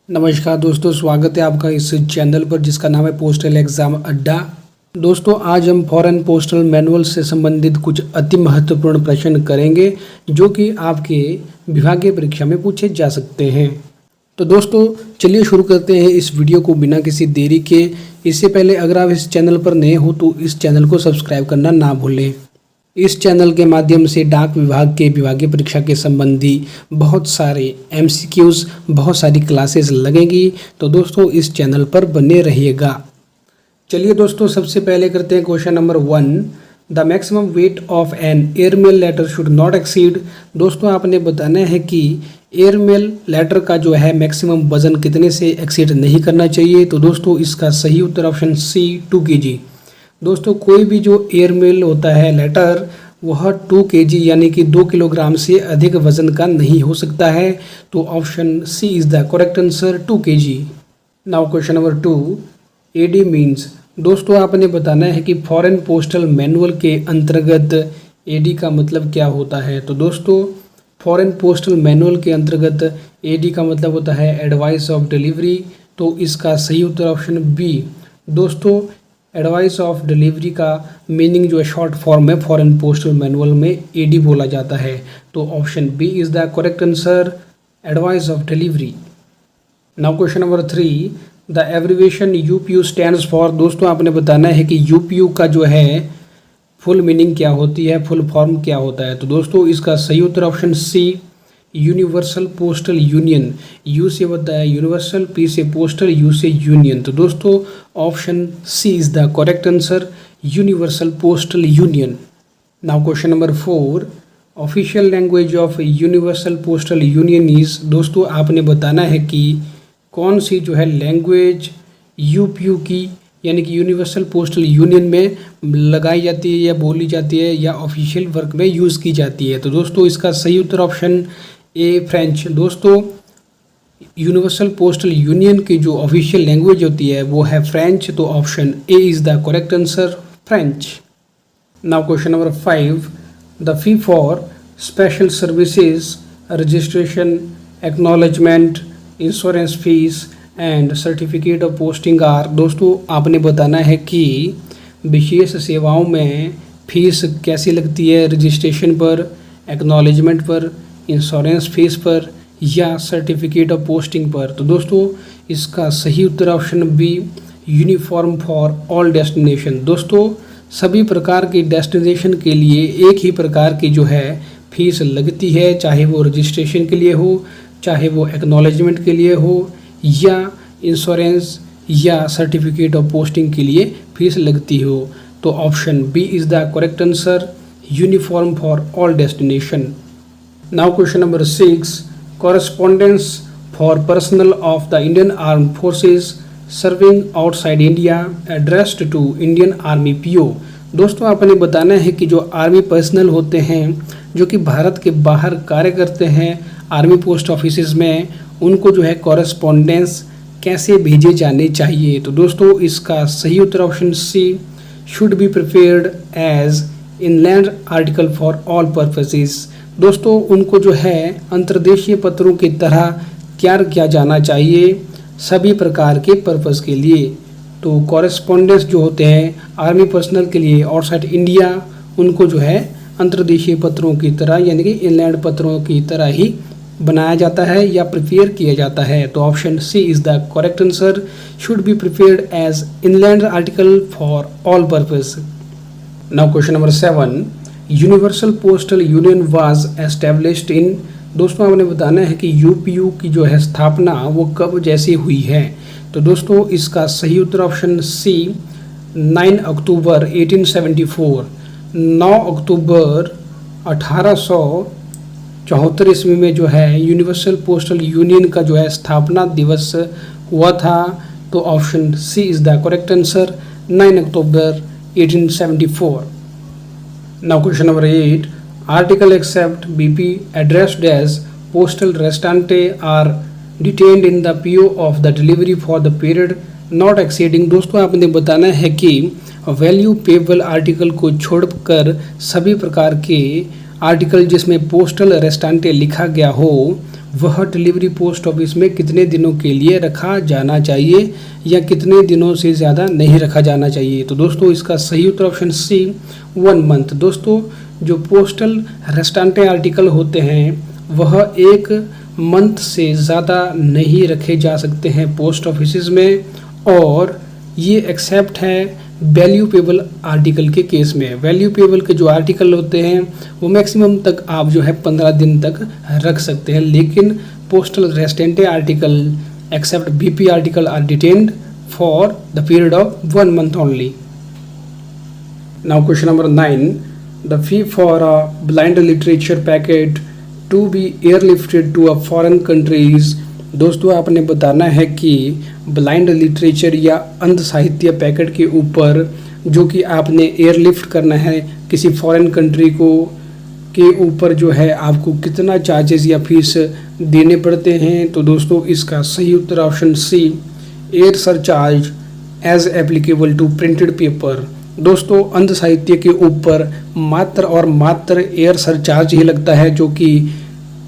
नमस्कार दोस्तों, स्वागत है आपका इस चैनल पर जिसका नाम है पोस्टल एग्ज़ाम अड्डा। दोस्तों, आज हम फॉरेन पोस्टल मैनुअल से संबंधित कुछ अति महत्वपूर्ण प्रश्न करेंगे जो कि आपके विभागीय परीक्षा में पूछे जा सकते हैं। तो दोस्तों, चलिए शुरू करते हैं इस वीडियो को बिना किसी देरी के। इससे पहले अगर आप इस चैनल पर नए हो तो इस चैनल को सब्सक्राइब करना ना भूलें। इस चैनल के माध्यम से डाक विभाग के विभागीय परीक्षा के संबंधी बहुत सारे एमसीक्यूज़, बहुत सारी क्लासेस लगेंगी। तो दोस्तों, इस चैनल पर बने रहिएगा। चलिए दोस्तों, सबसे पहले करते हैं question number 1। The maximum weight of an airmail letter should not exceed. दोस्तों, आपने बताना है कि एयरमेल लेटर का जो है मैक्सिमम वजन कितने से एक्सीड नहीं करना चाहिए। तो दोस्तों, इसका सही उत्तर ऑप्शन सी 2 kg। दोस्तों, कोई भी जो एयरमेल होता है लेटर वह 2 kg यानी कि 2 किलोग्राम से अधिक वजन का नहीं हो सकता है। तो option C is the correct answer, 2 kg। Now question number 2, AD means. दोस्तों, आपने बताना है कि फॉरेन पोस्टल मैनुअल के अंतर्गत एडी का मतलब क्या होता है। तो दोस्तों, फॉरेन पोस्टल मैनुअल के अंतर्गत एडी का मतलब होता है एडवाइस ऑफ डिलीवरी। तो इसका सही उत्तर ऑप्शन बी। दोस्तों, एडवाइस ऑफ डिलीवरी का मीनिंग जो है शॉर्ट फॉर्म में फॉरेन पोस्टल मैनुअल में एडी बोला जाता है। तो option B is the correct answer, advice of delivery. Now question number 3, the abbreviation UPU stands for. दोस्तों, आपने बताना है कि यूपीयू का जो है फुल मीनिंग क्या होती है, फुल फॉर्म क्या होता है। तो दोस्तों, इसका सही उत्तर option C, universal postal union. U से होता है यूनिवर्सल, पी से पोस्टल, यू से यूनियन। तो दोस्तों, option C is the correct answer, universal postal union. Now question number 4, official language of universal postal union is. दोस्तों, आपने बताना है कि कौन सी जो है लैंग्वेज यूपीयू की यानी कि यूनिवर्सल पोस्टल यूनियन में लगाई जाती है या बोली जाती है या ऑफिशियल वर्क में यूज़ की जाती है। तो दोस्तों, इसका सही उत्तर ऑप्शन ए, फ्रेंच। दोस्तों, यूनिवर्सल पोस्टल यूनियन की जो ऑफिशियल लैंग्वेज होती है वो है फ्रेंच। तो option A is the correct answer, French. Now question number 5, the fee for special services registration, acknowledgement, insurance fees and certificate of posting are. दोस्तों, आपने बताना है कि विशेष सेवाओं में फीस कैसी लगती है, रजिस्ट्रेशन पर, एक्नॉलेजमेंट पर, इंश्योरेंस फीस पर या सर्टिफिकेट ऑफ पोस्टिंग पर। तो दोस्तों, इसका सही उत्तर option B, uniform for all destination. दोस्तों, सभी प्रकार की डेस्टिनेशन के लिए एक ही प्रकार की जो है फीस लगती है, चाहे वो रजिस्ट्रेशन के लिए हो, चाहे वो एक्नॉलेजमेंट के लिए हो या इंश्योरेंस या सर्टिफिकेट ऑफ पोस्टिंग के लिए फीस लगती हो। तो option B is the correct answer, uniform for all destination. Now question number 6, correspondence for personal of the Indian arm forces serving outside India addressed to Indian army PO. दोस्तों, आपने बताना है कि जो आर्मी पर्सनल होते हैं जो कि भारत के बाहर कार्य करते हैं आर्मी पोस्ट ऑफिसेज में, उनको जो है कॉरेस्पॉन्डेंस कैसे भेजे जाने चाहिए। तो दोस्तों, इसका सही उत्तर option C, should be prepared as inland article for all purposes. दोस्तों, उनको जो है अंतर्देशीय पत्रों की तरह तैयार किया जाना चाहिए सभी प्रकार के पर्पस के लिए। तो कॉरेस्पॉन्डेंस जो होते हैं आर्मी पर्सनल के लिए आउटसाइड इंडिया, उनको जो है अंतर्देशीय पत्रों की तरह यानी कि इनलैंड पत्रों की तरह ही बनाया जाता है या प्रिपेयर किया जाता है। तो option C is the correct answer, should be prepared as inland article for all purpose. Now question number 7, universal postal union was established in. दोस्तों, आपने बताना है कि यूपीयू की जो है स्थापना वो कब जैसे हुई है। तो दोस्तों, इसका सही उत्तर ऑप्शन सी, 9 अक्टूबर 1874। 9 अक्टूबर 1874 ईस्वी में जो है यूनिवर्सल पोस्टल यूनियन का जो है स्थापना दिवस हुआ था। तो option C is the correct answer, 9 October 1874। Now question number 8, article except BP addressed as postal restante are detained in the PO of the delivery for the period not exceeding। दोस्तों, आपने बताना है कि वैल्यू पेबल आर्टिकल को छोड़कर सभी प्रकार के आर्टिकल जिसमें पोस्टल रेस्टांटे लिखा गया हो वह डिलीवरी पोस्ट ऑफिस में कितने दिनों के लिए रखा जाना चाहिए या कितने दिनों से ज़्यादा नहीं रखा जाना चाहिए। तो दोस्तों इसका सही उत्तर ऑप्शन सी 1 मंथ। दोस्तों जो पोस्टल रेस्टेंटे आर्टिकल होते हैं वह 1 मंथ से ज़्यादा नहीं रखे जा सकते हैं पोस्ट ऑफिस में, और ये एक्सेप्ट है वैल्यूपेबल आर्टिकल के केस में। वैल्यूपेबल के जो आर्टिकल होते हैं वो मैक्सिमम तक आप जो है 15 दिन तक रख सकते हैं, लेकिन postal restante article except BP article are detained for the period of 1 month only. Now question number 9, the fee for a blind literature packet to be airlifted to a foreign countries. दोस्तों आपने बताना है कि blind literature या अंध साहित्य packet के ऊपर जो कि आपने एयरलिफ्ट करना है किसी फॉरेन कंट्री को के ऊपर जो है आपको कितना चार्जेस या फीस देने पड़ते हैं। तो दोस्तों इसका सही उत्तर option C, air surcharge as applicable to printed paper. दोस्तों अंध साहित्य के ऊपर मात्र और मात्र एयर सरचार्ज ही लगता है जो कि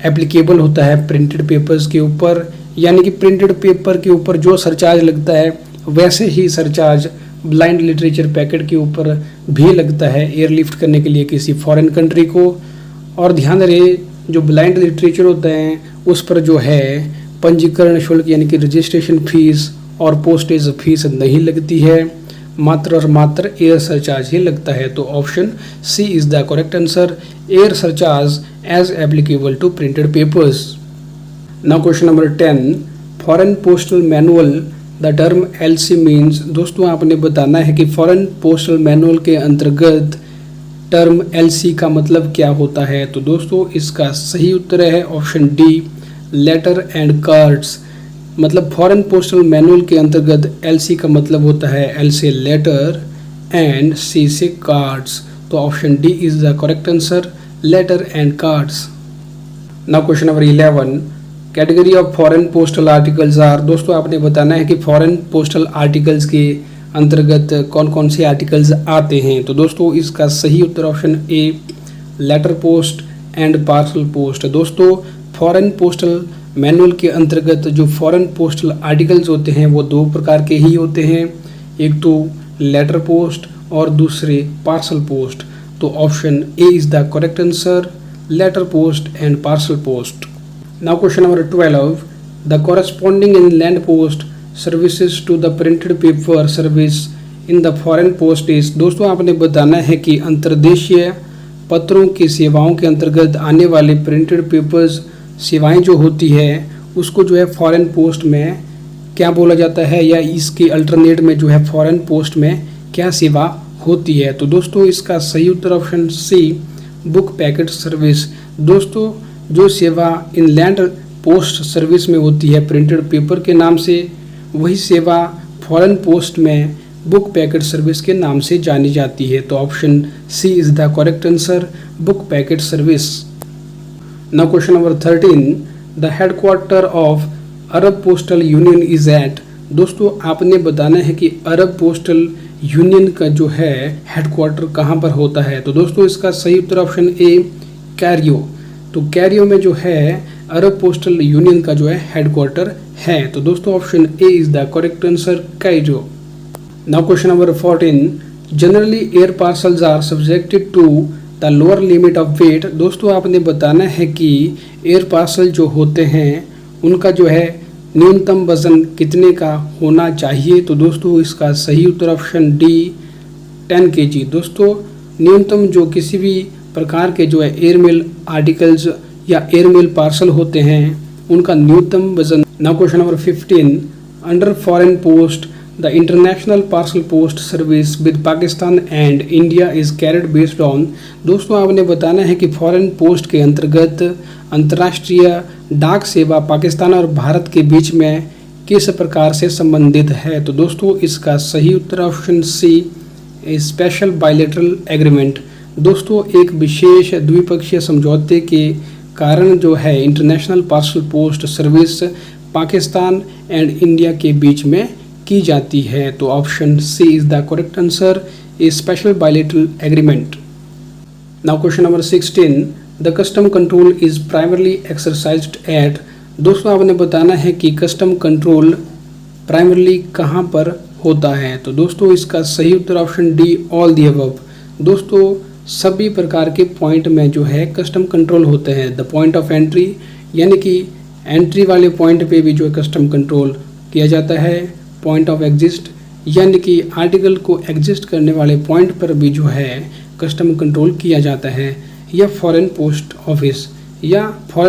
एप्लीकेबल होता है प्रिंटेड पेपर्स के ऊपर, यानी कि प्रिंटेड पेपर के ऊपर जो सरचार्ज लगता है वैसे ही सरचार्ज ब्लाइंड लिटरेचर पैकेट के ऊपर भी लगता है एयरलिफ्ट करने के लिए किसी फॉरेन कंट्री को। और ध्यान रहे जो ब्लाइंड लिटरेचर होता है उस पर जो है पंजीकरण शुल्क यानी कि रजिस्ट्रेशन फीस और पोस्टेज फीस नहीं लगती है, मात्र और मात्र एयर सरचार्ज ही लगता है। तो option C is the correct answer, air surcharge as applicable to printed papers. Now question number 10, foreign postal manual the term LC means. दोस्तों आपने बताना है कि फॉरेन पोस्टल मैनुअल के अंतर्गत टर्म एलसी का मतलब क्या होता है। तो दोस्तों इसका सही उत्तर है option D, letter and cards. मतलब फॉरेन पोस्टल मैनुअल के अंतर्गत एलसी का मतलब होता है एल से लेटर एंड सी से कार्ड्स। तो option D is the correct answer, letter and cards. Now question number 11, category of foreign postal articles are. दोस्तों आपने बताना है कि फॉरेन पोस्टल आर्टिकल्स के अंतर्गत कौन कौन से आर्टिकल्स आते हैं। तो दोस्तों इसका सही उत्तर option A, letter post and parcel post. दोस्तों फॉरेन पोस्टल मैनुअल के अंतर्गत जो फॉरेन पोस्टल आर्टिकल्स होते हैं वो 2 प्रकार के ही होते हैं, एक तो लेटर पोस्ट और दूसरे पार्सल पोस्ट। तो option A is the correct answer, letter post and parcel post. Now question number 12, the corresponding inland post services to the printed paper service in the foreign post is. दोस्तों आपने बताना है कि अंतर्देशीय पत्रों की सेवाओं के अंतर्गत आने वाले प्रिंटेड पेपर्स सेवाएं जो होती है उसको जो है फॉरेन पोस्ट में क्या बोला जाता है, या इसके अल्टरनेट में जो है फॉरेन पोस्ट में क्या सेवा होती है। तो दोस्तों इसका सही उत्तर option C, book packet service. दोस्तों जो सेवा इनलैंड पोस्ट सर्विस में होती है प्रिंटेड पेपर के नाम से, वही सेवा फॉरेन पोस्ट में बुक पैकेट सर्विस के नाम से जानी जाती है। तो option C is the correct answer, book packet service. Now question number 13, the headquarter of Arab postal union is at. दोस्तों आपने बताना है कि अरब पोस्टल यूनियन का जो है हेडक्वार्टर कहाँ पर होता है। तो दोस्तों इसका सही उत्तर ऑप्शन ए, कैरियो। तो कैरियो में जो है अरब पोस्टल यूनियन का जो है हेडक्वार्टर है। तो दोस्तों option A is the correct answer, Cairo. Now question number 14, generally air parcels are subjected to the lower limit of weight. दोस्तों आपने बताना है कि एयर पार्सल जो होते हैं उनका जो है न्यूनतम वजन कितने का होना चाहिए। तो दोस्तों इसका सही उत्तर ऑप्शन डी, 10 kg। दोस्तों न्यूनतम जो किसी भी प्रकार के जो है एयरमेल आर्टिकल्स या एयरमेल पार्सल होते हैं उनका न्यूनतम वजन। Now question number 15, under foreign post the international parcel post service with Pakistan and India is carried based on. दोस्तों आपने बताना है कि फॉरेन पोस्ट के अंतर्गत अंतर्राष्ट्रीय डाक सेवा पाकिस्तान और भारत के बीच में किस प्रकार से संबंधित है। तो दोस्तों इसका सही उत्तर option C, special bilateral agreement. दोस्तों एक विशेष द्विपक्षीय समझौते के कारण जो है international parcel post service Pakistan and India के बीच में की जाती है। तो option C is the correct answer, a special bilateral agreement. Now question number 16, the custom control is primarily exercised at. दोस्तों आपने बताना है कि कस्टम कंट्रोल प्राइमरली कहाँ पर होता है। तो दोस्तों इसका सही उत्तर option D, all the above. दोस्तों सभी प्रकार के पॉइंट में जो है कस्टम कंट्रोल होते हैं। द पॉइंट ऑफ एंट्री यानी कि एंट्री वाले पॉइंट पे भी जो है कस्टम कंट्रोल किया जाता है। पॉइंट ऑफ एग्जिस्ट यानी कि आर्टिकल को एग्जिस्ट करने वाले पॉइंट पर भी जो है कस्टम कंट्रोल किया जाता है। या फॉरेन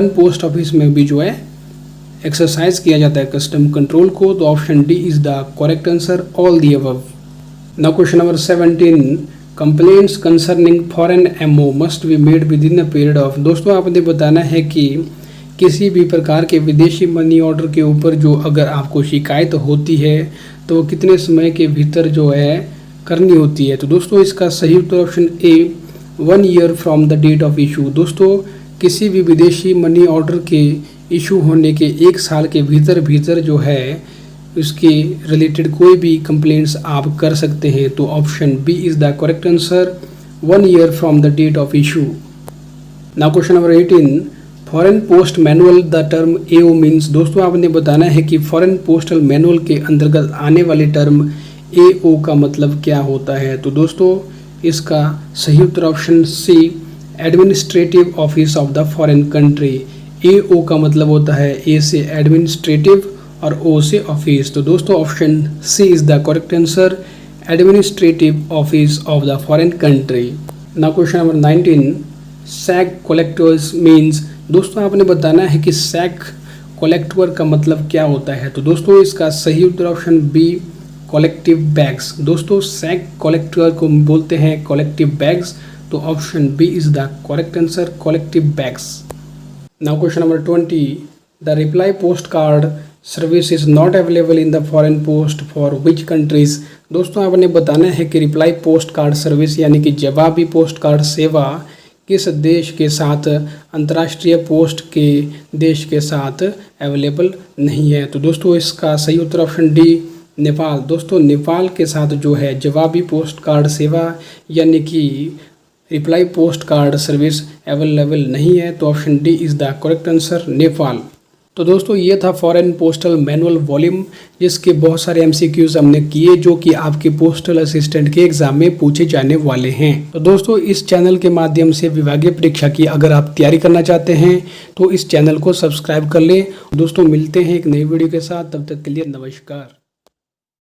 पोस्ट ऑफिस में भी जो है एक्सरसाइज किया जाता है कस्टम कंट्रोल को। तो option D is the correct answer, all the above. Now question number 17, complaints concerning foreign MO must be made within a period of. दोस्तों आपने बताना है कि किसी भी प्रकार के विदेशी मनी ऑर्डर के ऊपर जो अगर आपको शिकायत होती है तो कितने समय के भीतर जो है करनी होती है। तो दोस्तों इसका सही उत्तर option A, 1 year from the date of issue. दोस्तों किसी भी विदेशी मनी ऑर्डर के इशू होने के 1 साल के भीतर जो है उसके रिलेटेड कोई भी कंप्लेंट्स आप कर सकते हैं। तो option B is the correct answer, 1 year from the date of issue. Now question number 18, foreign post manual the term AO means. दोस्तों आपने बताना है कि फॉरेन पोस्टल मैनुअल के अंतर्गत आने वाले टर्म एओ का मतलब क्या होता है। तो दोस्तों इसका सही उत्तर option C, administrative office of the foreign country. AO का मतलब होता है ए से एडमिनिस्ट्रेटिव और ओ से ऑफिस। तो दोस्तों option C is the correct answer, administrative office of the foreign country. Now question number 19, sack collectors means. दोस्तों आपने बताना है कि सैक कलेक्टर का मतलब क्या होता है। तो दोस्तों इसका सही उत्तर ऑप्शन बी, कलेक्टिव बैग्स। दोस्तों सैक कलेक्टर को बोलते हैं कलेक्टिव बैग्स। तो option B is the correct answer, collective bags. Now question number 20, the reply post card service is not available in the foreign post for which countries. दोस्तों आपने बताना है कि रिप्लाई पोस्ट कार्ड सर्विस यानी कि जवाबी post card सेवा किस देश के साथ अंतर्राष्ट्रीय पोस्ट के देश के साथ अवेलेबल नहीं है। तो दोस्तों इसका सही उत्तर ऑप्शन डी, नेपाल। दोस्तों नेपाल के साथ जो है जवाबी पोस्ट कार्ड सेवा यानी कि reply post card service available नहीं है। तो option D is the correct answer, Nepal. तो दोस्तों ये था फॉरेन पोस्टल मैनुअल वॉल्यूम जिसके बहुत सारे एमसीक्यूज हमने किए जो कि आपके पोस्टल असिस्टेंट के एग्जाम में पूछे जाने वाले हैं। तो दोस्तों इस चैनल के माध्यम से विभागीय परीक्षा की अगर आप तैयारी करना चाहते हैं तो इस चैनल को सब्सक्राइब कर लें। दोस्तों मिलते हैं एक नई वीडियो के साथ, तब तक के लिए नमस्कार।